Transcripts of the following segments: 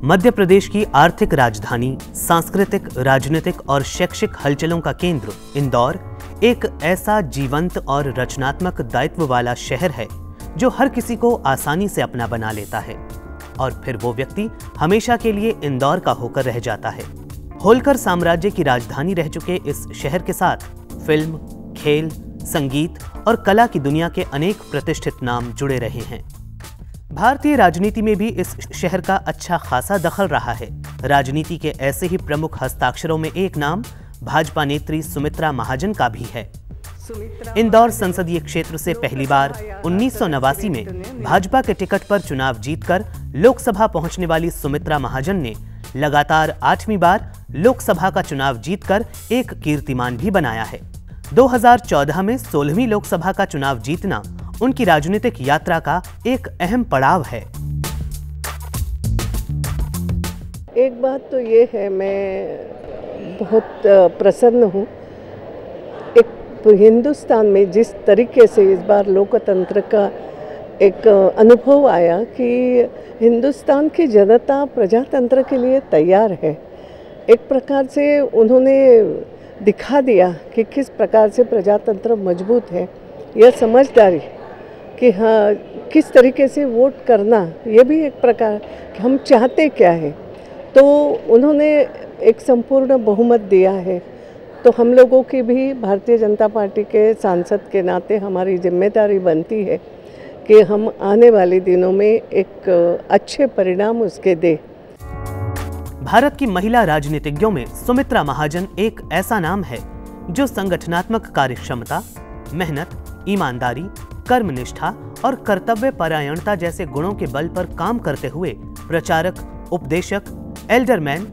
मध्य प्रदेश की आर्थिक राजधानी, सांस्कृतिक, राजनीतिक और शैक्षिक हलचलों का केंद्र इंदौर एक ऐसा जीवंत और रचनात्मक दायित्व वाला शहर है जो हर किसी को आसानी से अपना बना लेता है और फिर वो व्यक्ति हमेशा के लिए इंदौर का होकर रह जाता है। होलकर साम्राज्य की राजधानी रह चुके इस शहर के साथ फिल्म, खेल, संगीत और कला की दुनिया के अनेक प्रतिष्ठित नाम जुड़े रहे हैं। भारतीय राजनीति में भी इस शहर का अच्छा खासा दखल रहा है। राजनीति के ऐसे ही प्रमुख हस्ताक्षरों में एक नाम भाजपा नेत्री सुमित्रा महाजन का भी है। इंदौर संसदीय क्षेत्र से पहली बार 1989 में भाजपा के टिकट पर चुनाव जीतकर लोकसभा पहुंचने वाली सुमित्रा महाजन ने लगातार 8वीं बार लोकसभा का चुनाव जीतकर एक कीर्तिमान भी बनाया है। 2014 में 16वीं लोकसभा का चुनाव जीतना उनकी राजनीतिक यात्रा का एक अहम पड़ाव है। एक बात तो ये है, मैं बहुत प्रसन्न हूँ। एक हिंदुस्तान में जिस तरीके से इस बार लोकतंत्र का एक अनुभव आया कि हिंदुस्तान की जनता प्रजातंत्र के लिए तैयार है। एक प्रकार से उन्होंने दिखा दिया कि किस प्रकार से प्रजातंत्र मजबूत है। यह समझदारी कि हाँ, किस तरीके से वोट करना, ये भी एक प्रकार कि हम चाहते क्या है। तो उन्होंने एक संपूर्ण बहुमत दिया है। तो हम लोगों की भी भारतीय जनता पार्टी के सांसद के नाते हमारी जिम्मेदारी बनती है कि हम आने वाले दिनों में एक अच्छे परिणाम उसके दें। भारत की महिला राजनीतिज्ञों में सुमित्रा महाजन एक ऐसा नाम है जो संगठनात्मक कार्यक्षमता, मेहनत, ईमानदारी, कर्मनिष्ठा और कर्तव्य परायणता जैसे गुणों के बल पर काम करते हुए प्रचारक, उपदेशक, एल्डरमैन,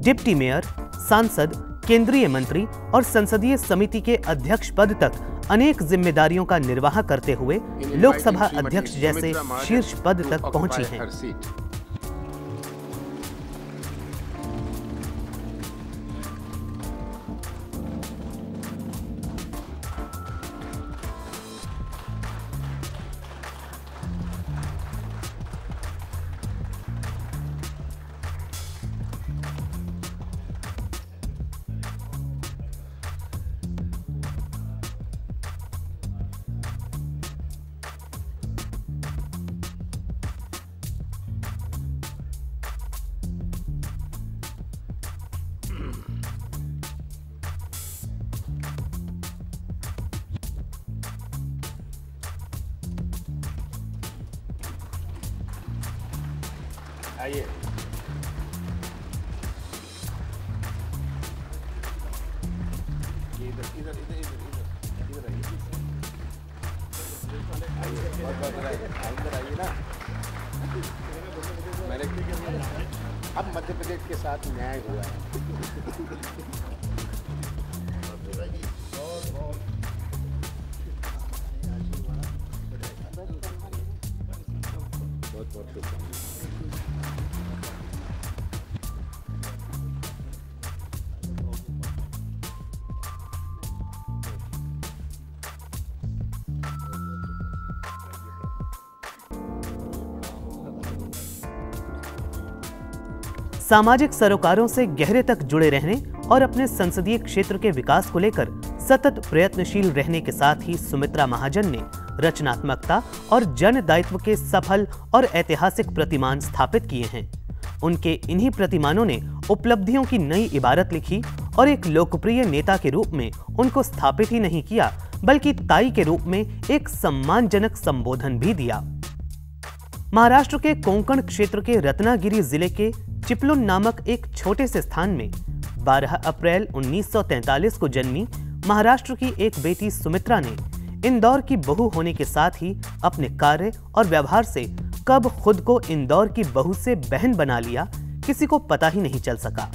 डिप्टी मेयर, सांसद, केंद्रीय मंत्री और संसदीय समिति के अध्यक्ष पद तक अनेक जिम्मेदारियों का निर्वाह करते हुए लोकसभा अध्यक्ष जैसे शीर्ष पद तक पहुंची हैं। आइए। इधर इधर इधर इधर इधर आइए। अंदर आइए ना। मैंने अब मध्य प्रदेश के साथ न्याय हुआ है। बहुत बहुत शुभकामनाएं। सामाजिक सरोकारों से गहरे तक जुड़े रहने और अपने संसदीय क्षेत्र के विकास को लेकर सतत प्रयत्नशील रहने के साथ ही सुमित्रा महाजन ने रचनात्मकता और जन दायित्व के सफल और ऐतिहासिक प्रतिमान स्थापित किए हैं। उनके इन्हीं प्रतिमानों ने उपलब्धियों की नई इबारत लिखी और एक लोकप्रिय नेता के रूप में उनको स्थापित ही नहीं किया, बल्कि ताई के रूप में एक सम्मानजनक संबोधन भी दिया। महाराष्ट्र के कोंकण क्षेत्र के रत्नागिरी जिले के चिपलुन नामक एक छोटे से स्थान में 12 अप्रैल 1943 को जन्मी महाराष्ट्र की एक बेटी सुमित्रा ने इंदौर की बहू होने के साथ ही अपने कार्य और व्यवहार से कब खुद को इंदौर की बहू से बहन बना लिया, किसी को पता ही नहीं चल सका।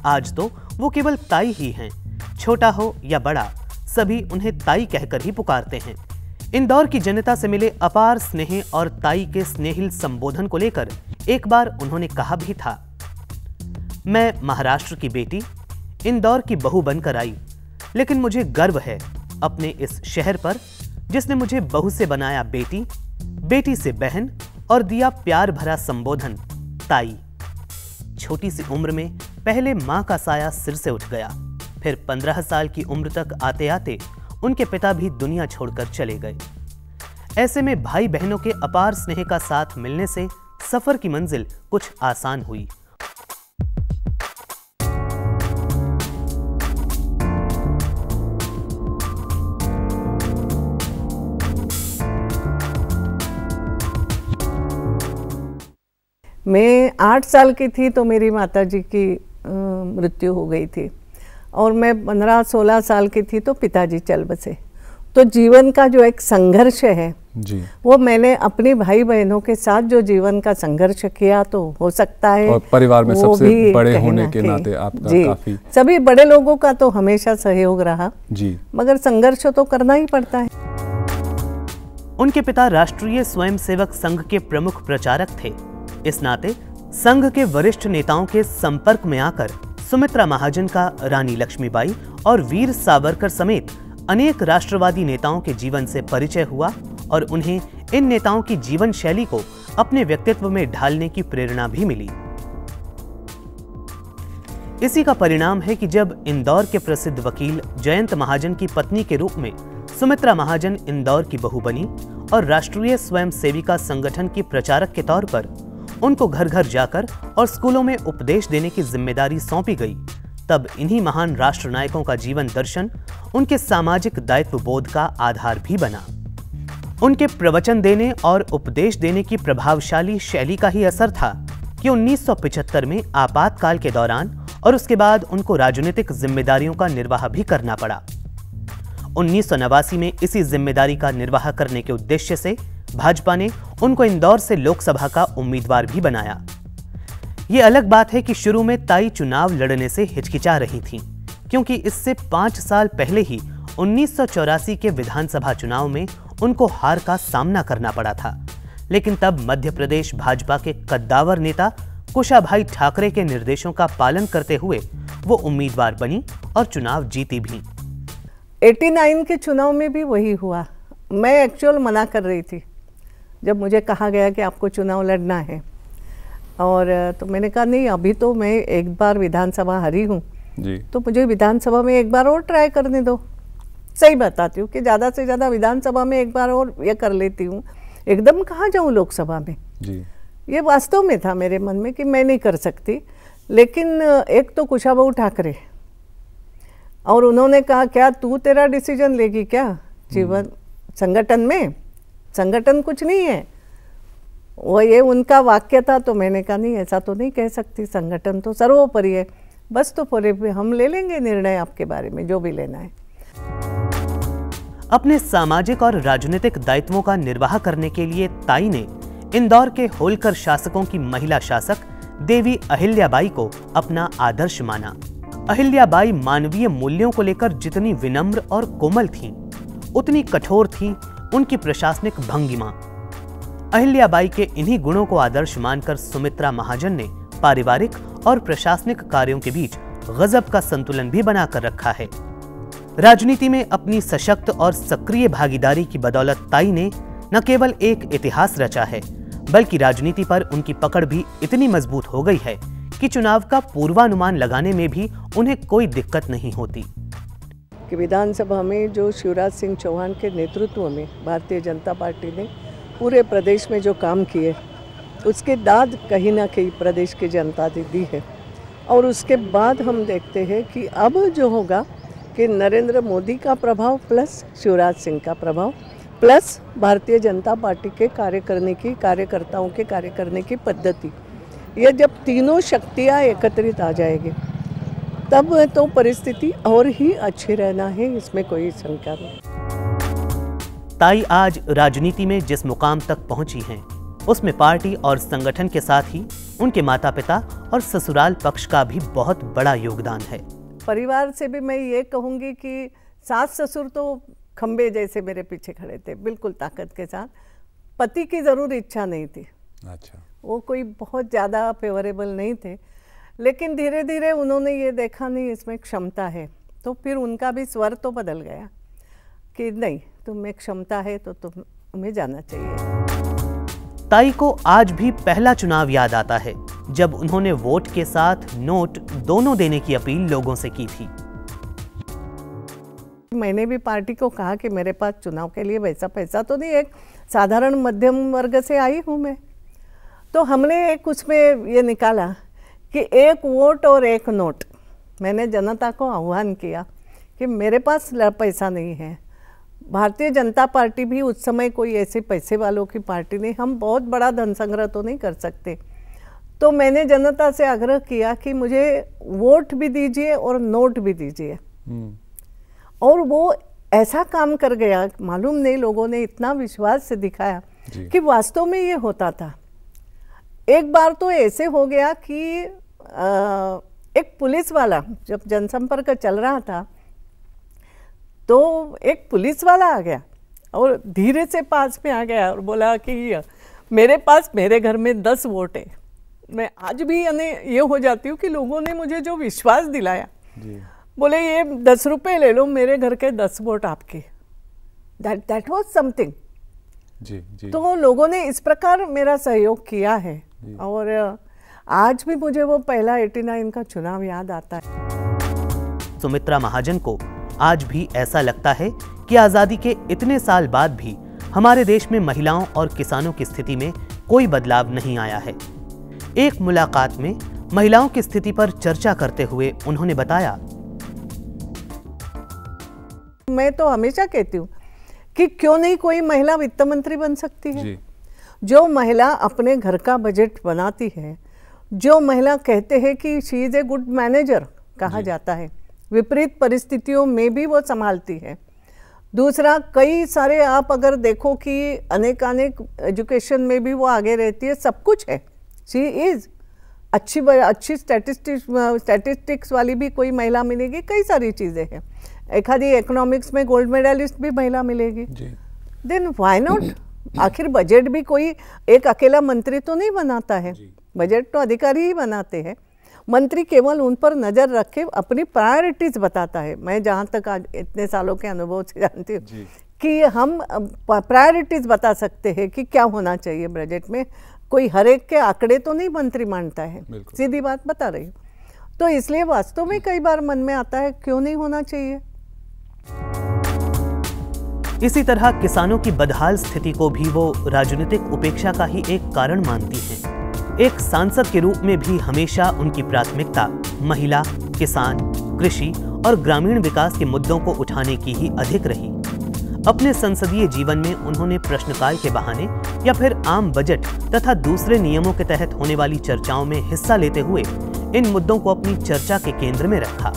आज तो वो केवल ताई ही हैं। छोटा हो या बड़ा, सभी उन्हें ताई कहकर ही पुकारते हैं। इंदौर की जनता से मिले अपार स्नेह और ताई के स्नेहिल संबोधन को लेकर एक बार उन्होंने कहा भी था, मैं महाराष्ट्र की बेटी इंदौर की बहू बनकर आई, लेकिन मुझे गर्व है अपने इस शहर पर जिसने मुझे बहू से बनाया बेटी, बेटी से बहन और दिया प्यार भरा संबोधन ताई। छोटी सी उम्र में पहले मां का साया सिर से उठ गया। फिर 15 साल की उम्र तक आते आते उनके पिता भी दुनिया छोड़कर चले गए। ऐसे में भाई बहनों के अपार स्नेह का साथ मिलने से सफर की मंजिल कुछ आसान हुई। मैं 8 साल की थी तो मेरी माताजी की मृत्यु हो गई थी और मैं 15-16 साल की थी तो पिताजी चल बसे। तो जीवन का जो एक संघर्ष है जी, वो मैंने अपने भाई बहनों के साथ जो जीवन का संघर्ष किया, तो हो सकता है और परिवार में वो सबसे भी बड़े कहीं होने ना के कहीं, नाते आपका जी, काफी सभी बड़े लोगों का तो हमेशा सहयोग रहा जी, मगर संघर्ष तो करना ही पड़ता है। उनके पिता राष्ट्रीय स्वयंसेवक संघ के प्रमुख प्रचारक थे। इस नाते संघ के वरिष्ठ नेताओं के संपर्क में आकर सुमित्रा महाजन का रानी लक्ष्मीबाई और वीर सावरकर समेत अनेक राष्ट्रवादी नेताओं के जीवन से परिचय हुआ और उन्हें इन नेताओं की जीवन शैली को अपने व्यक्तित्व में ढालने की प्रेरणा भी मिली। इसी का परिणाम है कि जब इंदौर के प्रसिद्ध वकील जयंत महाजन की पत्नी के रूप में सुमित्रा महाजन इंदौर की बहू बनी और राष्ट्रीय स्वयंसेविका संगठन की प्रचारक के तौर पर उनको घर घर जाकर और स्कूलों में उपदेश देने की जिम्मेदारी सौंपी गई, तब इन्हीं महान राष्ट्र नायकों का जीवन दर्शन उनके सामाजिक दायित्व बोध का आधार भी बना। उनके प्रवचन देने और उपदेश देने की प्रभावशाली शैली का ही असर था कि 1975 में आपातकाल के दौरान और उसके बाद उनको राजनीतिक जिम्मेदारियों का निर्वाह भी करना पड़ा। 1989 में इसी जिम्मेदारी का निर्वाह करने के उद्देश्य से भाजपा ने उनको इंदौर से लोकसभा का उम्मीदवार भी बनाया। ये अलग बात है कि शुरू में ताई चुनाव लड़ने से हिचकिचा रही थीं, क्योंकि इससे 5 साल पहले ही 1984 के विधानसभा चुनाव में उनको हार का सामना करना पड़ा था। लेकिन तब मध्य प्रदेश भाजपा के कद्दावर नेता कुशाभाई ठाकरे के निर्देशों का पालन करते हुए वो उम्मीदवार बनी और चुनाव जीती भी। 89 के चुनाव में भी वही हुआ। मैं एक्चुअल मना कर रही थी जब मुझे कहा गया कि आपको चुनाव लड़ना है, और तो मैंने कहा नहीं, अभी तो मैं एक बार विधानसभा हारी हूँ जी, तो मुझे विधानसभा में एक बार और ट्राई करने दो। सही बताती हूँ कि ज़्यादा से ज़्यादा विधानसभा में एक बार और ये कर लेती हूँ, एकदम कहाँ जाऊँ लोकसभा में। जी, ये वास्तव में था मेरे मन में कि मैं नहीं कर सकती। लेकिन एक तो कुशाभाऊ ठाकरे, और उन्होंने कहा क्या तू तेरा डिसीजन लेगी क्या जीवन संगठन में, संगठन कुछ नहीं है, वो ये उनका वाक्य था। तो मैंने कहा नहीं, ऐसा तो नहीं कह सकती, संगठन तो सर्वोपरि है, बस तो पूरे हम ले लेंगे निर्णय आपके बारे में जो भी लेना है। अपने सामाजिक और राजनीतिक दायित्वों का निर्वाह करने के लिए ताई ने इंदौर के होलकर शासकों की महिला शासक देवी अहिल्याबाई को अपना आदर्श माना। अहिल्याबाई मानवीय मूल्यों को लेकर जितनी विनम्र और कोमल थीं, उतनी कठोर थी उनकी प्रशासनिक भंगिमा। अहिल्याबाई के इन्हीं गुणों को आदर्श मानकर सुमित्रा महाजन ने पारिवारिक और प्रशासनिक कार्यों के बीच गजब का संतुलन भी बनाकर रखा है। राजनीति में अपनी सशक्त और सक्रिय भागीदारी की बदौलत ताई ने न केवल एक इतिहास रचा है, बल्कि राजनीति पर उनकी पकड़ भी इतनी मजबूत हो गई है कि चुनाव का पूर्वानुमान लगाने में भी उन्हें कोई दिक्कत नहीं होती। कि विधानसभा में जो शिवराज सिंह चौहान के नेतृत्व में भारतीय जनता पार्टी ने पूरे प्रदेश में जो काम किए, उसके दाद कहीं ना कहीं प्रदेश की जनता ने दी है। और उसके बाद हम देखते हैं कि अब जो होगा कि नरेंद्र मोदी का प्रभाव प्लस शिवराज सिंह का प्रभाव प्लस भारतीय जनता पार्टी के कार्यकर्ताओं के कार्य करने की पद्धति, ये जब तीनों शक्तियाँ एकत्रित आ जाएगी तब तो परिस्थिति और ही अच्छी रहना है, इसमें कोई शंका नहीं। ताई आज राजनीति में जिस मुकाम तक पहुंची हैं, उसमें पार्टी और संगठन के साथ ही उनके माता पिता और ससुराल पक्ष का भी बहुत बड़ा योगदान है। परिवार से भी मैं ये कहूँगी कि सास ससुर तो खंबे जैसे मेरे पीछे खड़े थे, बिल्कुल ताकत के साथ। पति की ज़रूर इच्छा नहीं थी, अच्छा, वो कोई बहुत ज़्यादा फेवरेबल नहीं थे, लेकिन धीरे धीरे उन्होंने ये देखा नहीं इसमें क्षमता है, तो फिर उनका भी स्वर तो बदल गया कि नहीं, तुम्हें क्षमता है तो तुम्हें जाना चाहिए। ताई को आज भी पहला चुनाव याद आता है जब उन्होंने वोट के साथ नोट दोनों देने की अपील लोगों से की थी। मैंने भी पार्टी को कहा कि मेरे पास चुनाव के लिए वैसा पैसा तो नहीं, एक साधारण मध्यम वर्ग से आई हूँ मैं, तो हमने एक उसमें ये निकाला कि 1 वोट और 1 नोट। मैंने जनता को आह्वान किया कि मेरे पास पैसा नहीं है। भारतीय जनता पार्टी भी उस समय कोई ऐसे पैसे वालों की पार्टी नहीं, हम बहुत बड़ा धन संग्रह तो नहीं कर सकते। तो मैंने जनता से आग्रह किया कि मुझे वोट भी दीजिए और नोट भी दीजिए। और वो ऐसा काम कर गया, मालूम नहीं लोगों ने इतना विश्वास से दिखाया कि वास्तव में ये होता था। एक बार तो ऐसे हो गया कि एक पुलिस वाला, जब जनसंपर्क चल रहा था तो एक पुलिस वाला आ गया और धीरे से पास में आ गया और बोला कि मेरे पास मेरे घर में 10 वोट है। मैं आज भी ये हो जाती हूँ कि लोगों ने मुझे जो विश्वास दिलाया, बोले ये 10 रुपए ले लो, मेरे घर के 10 वोट आपके। That was something. तो लोगों ने इस प्रकार मेरा सहयोग किया है और आज भी मुझे वो पहला 89 का चुनाव याद आता है। सुमित्रा महाजन को आज भी ऐसा लगता है कि आजादी के इतने साल बाद भी हमारे देश में महिलाओं और किसानों की स्थिति में कोई बदलाव नहीं आया है। एक मुलाकात में महिलाओं की स्थिति पर चर्चा करते हुए उन्होंने बताया, मैं तो हमेशा कहती हूँ कि क्यों नहीं कोई महिला वित्त मंत्री बन सकती है। जो महिला अपने घर का बजट बनाती है, जो महिला कहते हैं कि she is a good manager कहा जाता है, विपरीत परिस्थितियों में भी वो संभालती है। दूसरा, कई सारे आप अगर देखो कि अनेक एजुकेशन में भी वो आगे रहती है, सब कुछ है। शी इज अच्छी स्टैटिस्टिक्स वाली भी कोई महिला मिलेगी, कई सारी चीज़ें हैं। एक आधी इकोनॉमिक्स में गोल्ड मेडलिस्ट भी महिला मिलेगी। Then why not? आखिर बजट भी कोई एक अकेला मंत्री तो नहीं बनाता है, बजट तो अधिकारी ही बनाते हैं। मंत्री केवल उन पर नज़र रख के अपनी प्रायोरिटीज़ बताता है। मैं जहाँ तक आज इतने सालों के अनुभव से जानती हूँ कि हम प्रायोरिटीज़ बता सकते हैं कि क्या होना चाहिए बजट में। कोई हर एक के आंकड़े तो नहीं मंत्री मानता है, सीधी बात बता रही हूँ। तो इसलिए वास्तव में कई बार मन में आता है क्यों नहीं होना चाहिए। इसी तरह किसानों की बदहाल स्थिति को भी वो राजनीतिक उपेक्षा का ही एक कारण मानती हैं। एक सांसद के रूप में भी हमेशा उनकी प्राथमिकता महिला, किसान, कृषि और ग्रामीण विकास के मुद्दों को उठाने की ही अधिक रही। अपने संसदीय जीवन में उन्होंने प्रश्नकाल के बहाने या फिर आम बजट तथा दूसरे नियमों के तहत होने वाली चर्चाओं में हिस्सा लेते हुए इन मुद्दों को अपनी चर्चा के केंद्र में रखा।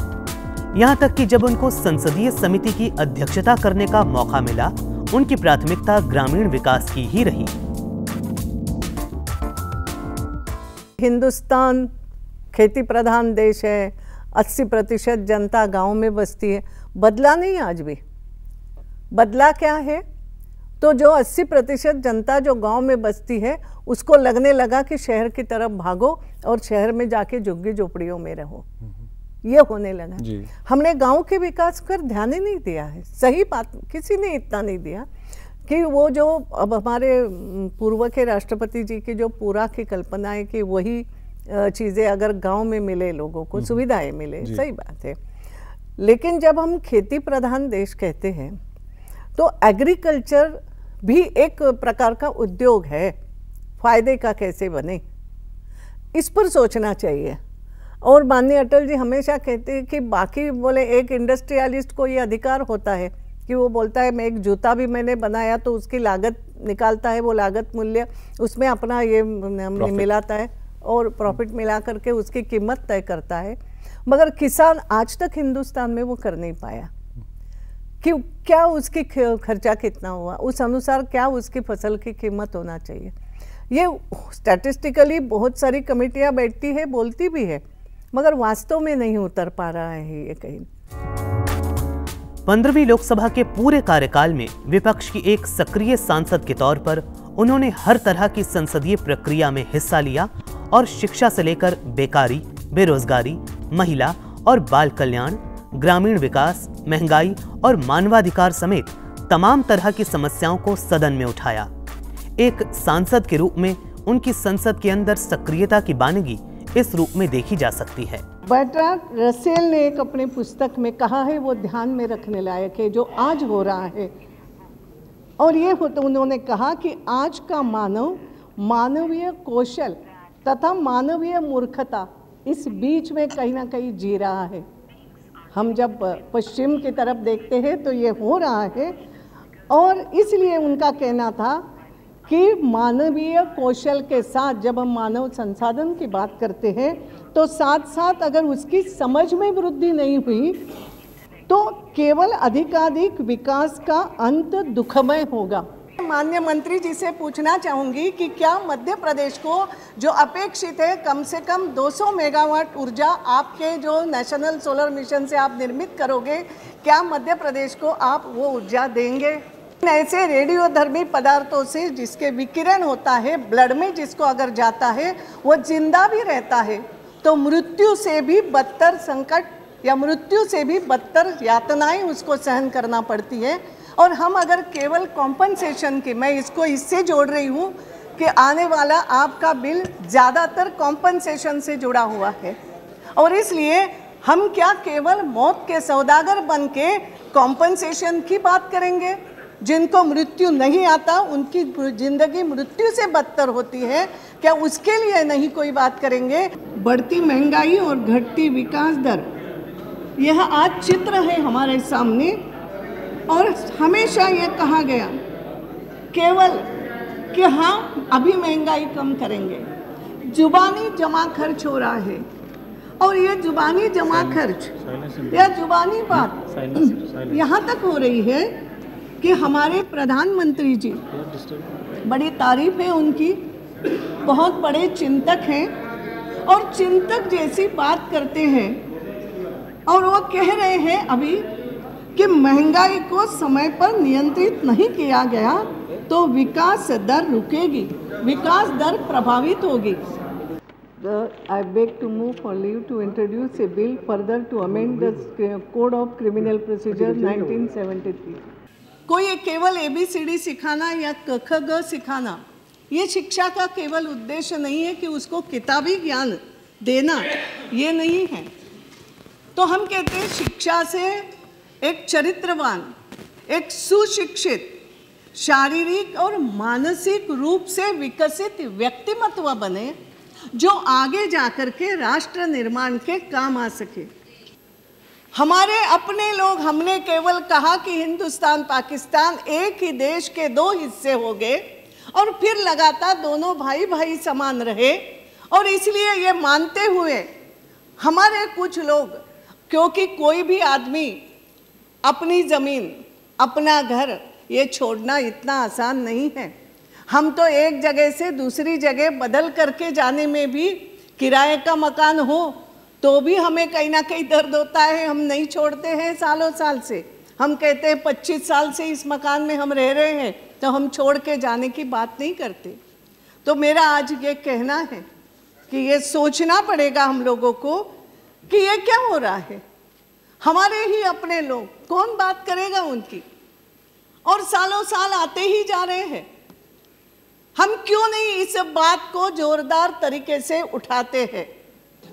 यहाँ तक कि जब उनको संसदीय समिति की अध्यक्षता करने का मौका मिला, उनकी प्राथमिकता ग्रामीण विकास की ही रही। हिंदुस्तान खेती प्रधान देश है, 80% जनता गांव में बसती है। बदला नहीं, आज भी बदला क्या है? तो जो 80% जनता जो गांव में बसती है उसको लगने लगा कि शहर की तरफ भागो और शहर में जाके झुग्गी झोपड़ियों में रहो, ये होने लगा। हमने गांव के विकास पर ध्यान ही नहीं दिया है। सही बात, किसी ने इतना नहीं दिया कि वो जो अब हमारे पूर्व के राष्ट्रपति जी की जो पूरा की कल्पना है कि वही चीज़ें अगर गांव में मिले, लोगों को सुविधाएं मिले, सही बात है। लेकिन जब हम खेती प्रधान देश कहते हैं तो एग्रीकल्चर भी एक प्रकार का उद्योग है। फायदे का कैसे बने, इस पर सोचना चाहिए। और माननीय अटल जी हमेशा कहते हैं कि बाकी बोले एक इंडस्ट्रियलिस्ट को ये अधिकार होता है कि वो बोलता है मैं एक जूता भी मैंने बनाया तो उसकी लागत निकालता है, वो लागत मूल्य उसमें अपना ये मिलाता है और प्रॉफिट मिला करके उसकी कीमत तय करता है। मगर किसान आज तक हिंदुस्तान में वो कर नहीं पाया कि क्या उसकी खर्चा कितना हुआ, उस अनुसार क्या उसकी फसल की कीमत होना चाहिए। ये स्टैटिस्टिकली बहुत सारी कमेटियां बैठती है, बोलती भी है, मगर वास्तव में नहीं उतर पा रहा है ये कहीं। 15वीं लोकसभा के पूरे कार्यकाल में विपक्ष की एक सक्रिय सांसद के तौर पर उन्होंने हर तरह की संसदीय प्रक्रिया में हिस्सा लिया और शिक्षा से लेकर बेकारी, बेरोजगारी, महिला और बाल कल्याण, ग्रामीण विकास, महंगाई और मानवाधिकार समेत तमाम तरह की समस्याओं को सदन में उठाया। एक सांसद के रूप में उनकी संसद के अंदर सक्रियता की बानगी इस रूप में देखी जा सकती है। बर्ट्रांड रसेल ने एक अपनी पुस्तक में कहा है, वो ध्यान में रखने लायक है, जो आज हो रहा है। और ये तो उन्होंने कहा कि आज का मानव मानवीय कौशल तथा मानवीय मूर्खता इस बीच में कहीं ना कहीं जी रहा है। हम जब पश्चिम की तरफ देखते हैं तो ये हो रहा है, और इसलिए उनका कहना था कि मानवीय कौशल के साथ जब हम मानव संसाधन की बात करते हैं तो साथ साथ अगर उसकी समझ में वृद्धि नहीं हुई तो केवल अधिकाधिक विकास का अंत दुखमय होगा। माननीय मंत्री जी से पूछना चाहूँगी कि क्या मध्य प्रदेश को जो अपेक्षित है कम से कम 200 मेगावाट ऊर्जा आपके जो नेशनल सोलर मिशन से आप निर्मित करोगे, क्या मध्य प्रदेश को आप वो ऊर्जा देंगे? ऐसे रेडियोधर्मी पदार्थों से जिसके विकिरण होता है ब्लड में, जिसको अगर जाता है वो जिंदा भी रहता है, तो मृत्यु से भी बदतर संकट या मृत्यु से भी बदतर यातनाएं उसको सहन करना पड़ती है। और हम अगर केवल कॉम्पनसेशन की, मैं इसको इससे जोड़ रही हूँ कि आने वाला आपका बिल ज़्यादातर कॉम्पनसेशन से जुड़ा हुआ है, और इसलिए हम क्या केवल मौत के सौदागर बन के कॉम्पनसेशन की बात करेंगे? जिनको मृत्यु नहीं आता, उनकी जिंदगी मृत्यु से बदतर होती है, क्या उसके लिए नहीं कोई बात करेंगे? बढ़ती महंगाई और घटती विकास दर, यह आज चित्र है हमारे सामने। और हमेशा ये कहा गया केवल कि हाँ अभी महंगाई कम करेंगे, जुबानी जमा खर्च हो रहा है। और ये जुबानी जमा खर्च या जुबानी बात यहाँ तक हो रही है कि हमारे प्रधानमंत्री जी, बड़ी तारीफ है उनकी, बहुत बड़े चिंतक हैं और चिंतक जैसी बात करते हैं, और वो कह रहे हैं अभी कि महंगाई को समय पर नियंत्रित नहीं किया गया तो विकास दर रुकेगी, विकास दर प्रभावित होगी। I beg to move for leave to introduce a bill further to amend the Code of Criminal Procedure 1973। कोई केवल ABCD सिखाना या क ख ग सिखाना, ये शिक्षा का केवल उद्देश्य नहीं है कि उसको किताबी ज्ञान देना, ये नहीं है। तो हम कहते हैं शिक्षा से एक चरित्रवान, एक सुशिक्षित, शारीरिक और मानसिक रूप से विकसित व्यक्तिमत्व बने, जो आगे जाकर के राष्ट्र निर्माण के काम आ सके। हमारे अपने लोग, हमने केवल कहा कि हिंदुस्तान पाकिस्तान एक ही देश के दो हिस्से हो गए, और फिर लगातार दोनों भाई भाई समान रहे। और इसलिए ये मानते हुए हमारे कुछ लोग, क्योंकि कोई भी आदमी अपनी ज़मीन, अपना घर ये छोड़ना इतना आसान नहीं है। हम तो एक जगह से दूसरी जगह बदल करके जाने में भी, किराए का मकान हो तो भी हमें कहीं ना कहीं दर्द होता है, हम नहीं छोड़ते हैं सालों साल से। हम कहते हैं 25 साल से इस मकान में हम रह रहे हैं, तो हम छोड़ के जाने की बात नहीं करते। तो मेरा आज ये कहना है कि ये सोचना पड़ेगा हम लोगों को कि ये क्या हो रहा है। हमारे ही अपने लोग, कौन बात करेगा उनकी? और सालों साल आते ही जा रहे हैं। हम क्यों नहीं इस बात को जोरदार तरीके से उठाते हैं?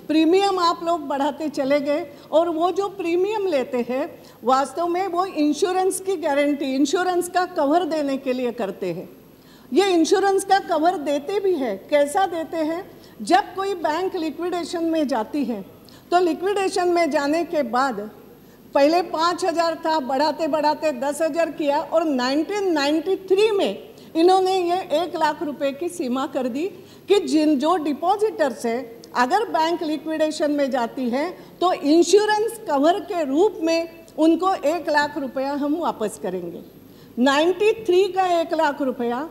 प्रीमियम आप लोग बढ़ाते चले गए, और वो जो प्रीमियम लेते हैं वास्तव में वो इंश्योरेंस की गारंटी, इंश्योरेंस का कवर देने के लिए करते हैं। ये इंश्योरेंस का कवर देते भी है, कैसा देते हैं? जब कोई बैंक लिक्विडेशन में जाती है तो लिक्विडेशन में जाने के बाद पहले 5,000 था, बढ़ाते बढ़ाते 10,000 किया, और 1993 में इन्होंने ये 1 लाख रुपए की सीमा कर दी कि जो डिपॉजिटर्स है, अगर बैंक लिक्विडेशन में जाती है तो इंश्योरेंस कवर के रूप में उनको 1 लाख रुपया हम वापस करेंगे। 93 का 1 लाख रुपया,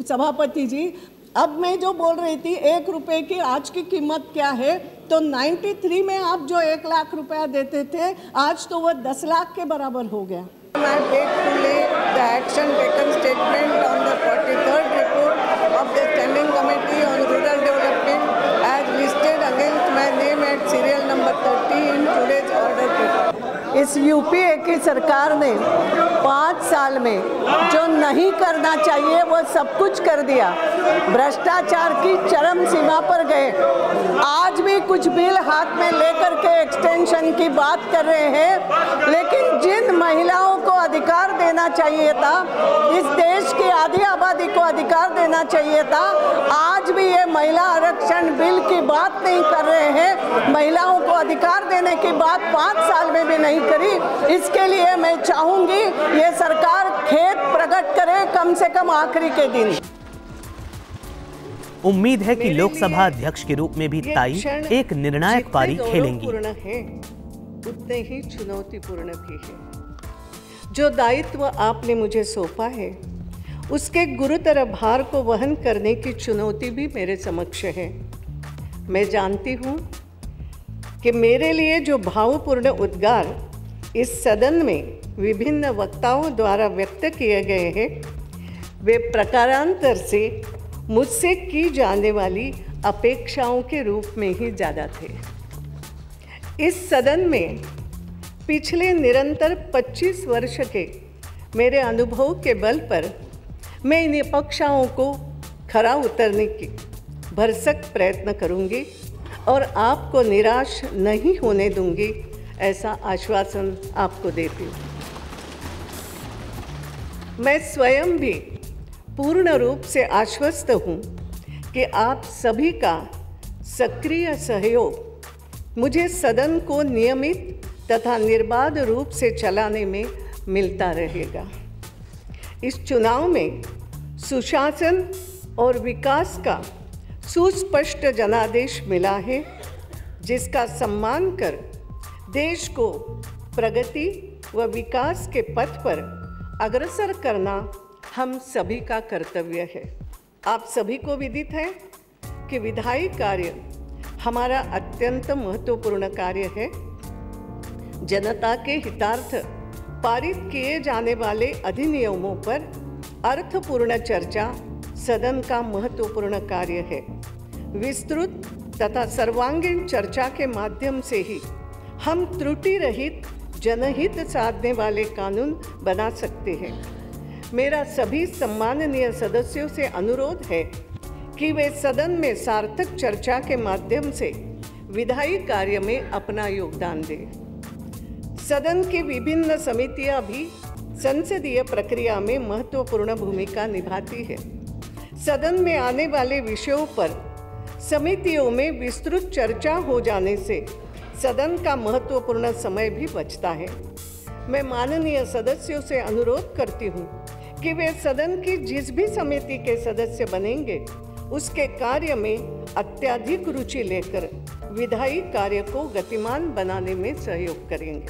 सभापति जी, अब मैं जो बोल रही थी 1 रुपये की आज की कीमत क्या है, तो 93 में आप जो 1 लाख रुपया देते थे, आज तो वह 10 लाख के बराबर हो गया। I beg to lay the action taken statement on the 43rd report of the Standing Committee on Rural Development as listed against my name at serial number 30 in today's order paper। इस UPA की सरकार ने 5 साल में जो नहीं करना चाहिए वो सब कुछ कर दिया। भ्रष्टाचार की चरम सीमा पर गए। आज भी कुछ बिल हाथ में लेकर के एक्सटेंशन की बात कर रहे हैं, लेकिन जिन महिलाओं को अधिकार देना चाहिए था, इस देश की आधी आबादी को अधिकार देना चाहिए था, आज भी ये महिला आरक्षण बिल की बात नहीं कर रहे हैं। महिलाओं को अधिकार देने की बात 5 साल में भी नहीं करी। इसके लिए मैं चाहूंगी ये सरकार खेद प्रकट करे, कम से कम आखिरी के दिन। उम्मीद है कि लोकसभा अध्यक्ष के रूप में भी ताई एक निर्णायक पारी खेलेंगी। उतने ही चुनौतीपूर्ण भी है। जो दायित्व आपने मुझे सौंपा है, उसके गुरुतर भार को वहन करने की चुनौती भी मेरे समक्ष है। मैं जानती हूँ कि मेरे लिए जो भावपूर्ण उद्गार इस सदन में विभिन्न वक्ताओं द्वारा व्यक्त किए गए हैं, वे प्रकारांतर से मुझसे की जाने वाली अपेक्षाओं के रूप में ही ज़्यादा थे। इस सदन में पिछले निरंतर 25 वर्ष के मेरे अनुभव के बल पर मैं इन अपेक्षाओं को खरा उतरने की भरसक प्रयत्न करूंगी और आपको निराश नहीं होने दूंगी, ऐसा आश्वासन आपको देती हूँ। मैं स्वयं भी पूर्ण रूप से आश्वस्त हूँ कि आप सभी का सक्रिय सहयोग मुझे सदन को नियमित तथा निर्बाध रूप से चलाने में मिलता रहेगा। इस चुनाव में सुशासन और विकास का सुस्पष्ट जनादेश मिला है, जिसका सम्मान कर देश को प्रगति व विकास के पथ पर अग्रसर करना हम सभी का कर्तव्य है। आप सभी को विदित है कि विधायी कार्य हमारा अत्यंत महत्वपूर्ण कार्य है। जनता के हितार्थ पारित किए जाने वाले अधिनियमों पर अर्थपूर्ण चर्चा सदन का महत्वपूर्ण कार्य है। विस्तृत तथा सर्वांगीण चर्चा के माध्यम से ही हम त्रुटि रहित जनहित साधने वाले कानून बना सकते हैं। मेरा सभी सम्माननीय सदस्यों से अनुरोध है कि वे सदन में सार्थक चर्चा के माध्यम से विधायी कार्य में अपना योगदान दें। सदन की विभिन्न समितियां भी संसदीय प्रक्रिया में महत्वपूर्ण भूमिका निभाती है। सदन में आने वाले विषयों पर समितियों में विस्तृत चर्चा हो जाने से सदन का महत्वपूर्ण समय भी बचता है। मैं माननीय सदस्यों से अनुरोध करती हूँ कि वे सदन की जिस भी समिति के सदस्य बनेंगे, उसके कार्य में अत्यधिक रुचि लेकर विधायी कार्य को गतिमान बनाने में सहयोग करेंगे।